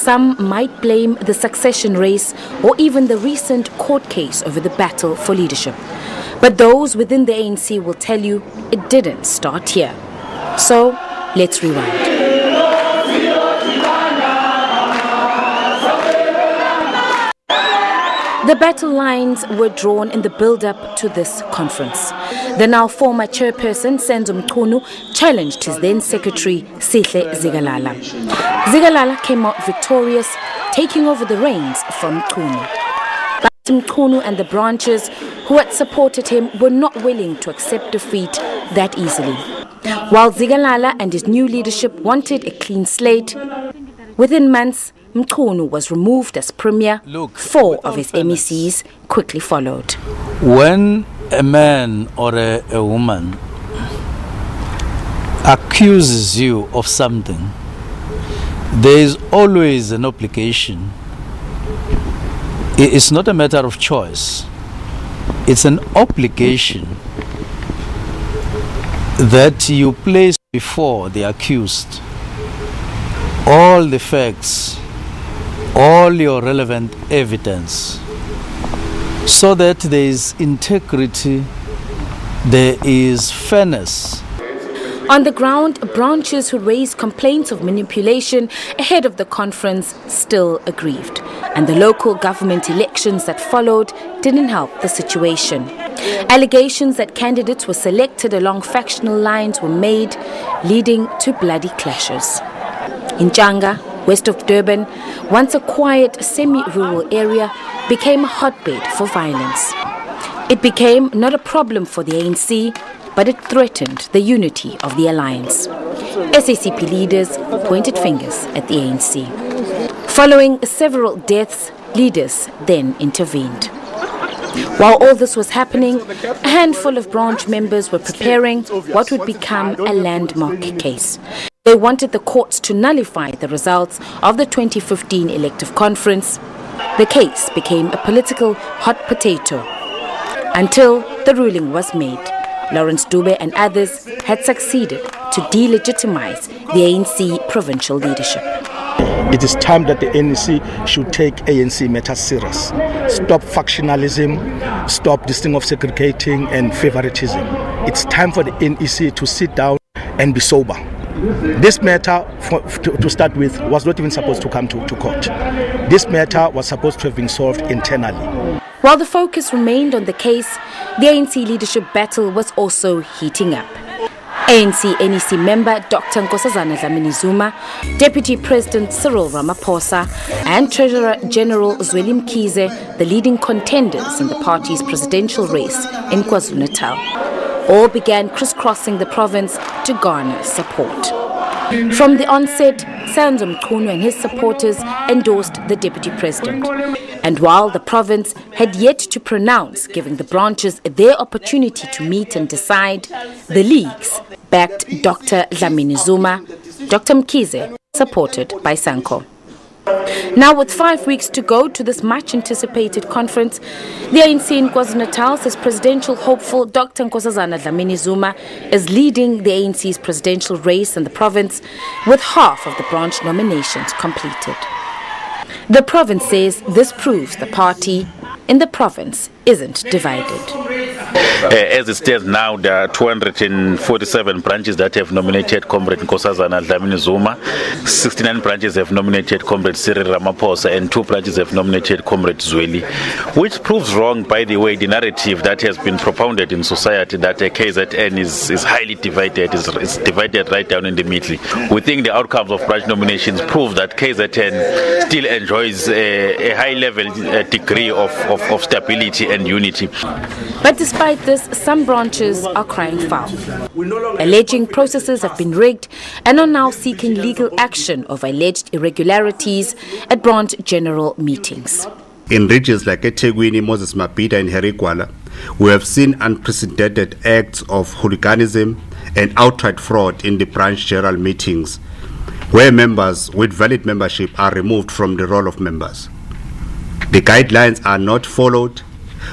some might blame the succession race or even the recent court case over the battle for leadership. But those within the ANC will tell you it didn't start here. So, let's rewind. The battle lines were drawn in the build-up to this conference. The now former chairperson, Senzo Mchunu, challenged his then secretary, Sihle Zikalala. Zikalala came out victorious, taking over the reins from Mchunu. But Mchunu and the branches who had supported him were not willing to accept defeat that easily. While Zikalala and his new leadership wanted a clean slate, within months, Mchunu was removed as premier. Four of his MECs quickly followed. When a man or a woman accuses you of something, there is always an obligation. It's not a matter of choice. It's an obligation that you place before the accused all the facts, all your relevant evidence, so that there is integrity, there is fairness. On the ground, branches who raised complaints of manipulation ahead of the conference still aggrieved, and the local government elections that followed didn't help the situation. Allegations that candidates were selected along factional lines were made, leading to bloody clashes. In Changa, west of Durban, once a quiet semi-rural area, became a hotbed for violence. It became not a problem for the ANC, but it threatened the unity of the alliance. SACP leaders pointed fingers at the ANC. Following several deaths, leaders then intervened. While all this was happening, a handful of branch members were preparing what would become a landmark case. They wanted the courts to nullify the results of the 2015 elective conference. The case became a political hot potato until the ruling was made. Lawrence Dube and others had succeeded to delegitimize the ANC provincial leadership. It is time that the ANC should take ANC matters serious. Stop factionalism, stop this thing of segregating and favoritism. It's time for the NEC to sit down and be sober. This matter, to start with, was not even supposed to come to court. This matter was supposed to have been solved internally. While the focus remained on the case, the ANC leadership battle was also heating up. ANC NEC member Dr. Nkosazana Dlamini-Zuma, Deputy President Cyril Ramaphosa, and Treasurer General Zweli Mkhize, the leading contenders in the party's presidential race in KwaZulu-Natal, all began crisscrossing the province to garner support. From the onset, Senzo Mchunu and his supporters endorsed the deputy president. And while the province had yet to pronounce, giving the branches their opportunity to meet and decide, the leagues backed Dr. Dlamini-Zuma, Dr. Mkhize, supported by Sanko. Now, with 5 weeks to go to this much-anticipated conference, the ANC in KwaZulu-Natal says presidential hopeful Dr. Nkosazana Dlamini-Zuma is leading the ANC's presidential race in the province, with half of the branch nominations completed. The province says this proves the party in the province isn't divided. As it stands now, there are 247 branches that have nominated Comrade Nkosazana Dlamini-Zuma, 69 branches have nominated Comrade Cyril Ramaphosa, and 2 branches have nominated Comrade Zweli, which proves wrong, by the way, the narrative that has been propounded in society that KZN is highly divided, is divided right down in the middle. We think the outcomes of branch nominations prove that KZN still enjoys a high-level degree of stability and unity. But despite this, some branches are crying foul, alleging processes have been rigged and are now seeking legal action over alleged irregularities at branch general meetings. In regions like eThekwini, Moses Mabhida and Herigwala, we have seen unprecedented acts of hooliganism and outright fraud in the branch general meetings, where members with valid membership are removed from the role of members. The guidelines are not followed,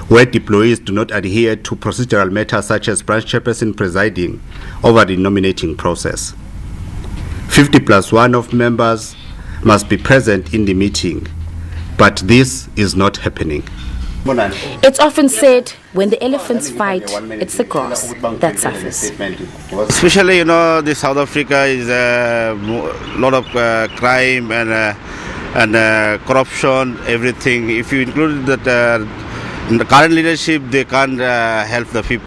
where deployees do not adhere to procedural matters such as branch chairperson presiding over the nominating process. 50+1 of members must be present in the meeting, but this is not happening. It's often said, when the elephants fight, it's the grass that suffers. Especially, the South Africa is a lot of crime and corruption, everything. If you include that in the current leadership, they can't help the people.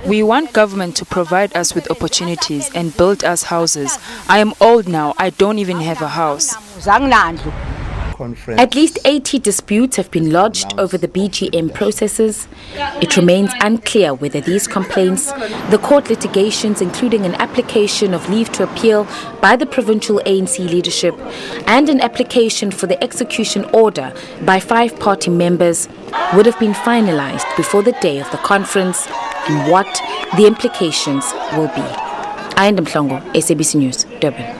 We want government to provide us with opportunities and build us houses. I am old now, I don't even have a house. At least 80 disputes have been lodged over the BGM processes. It remains unclear whether these complaints, the court litigations including an application of leave to appeal by the provincial ANC leadership and an application for the execution order by 5 party members would have been finalized before the day of the conference and what the implications will be. I am Mpumalanga, SABC News, Durban.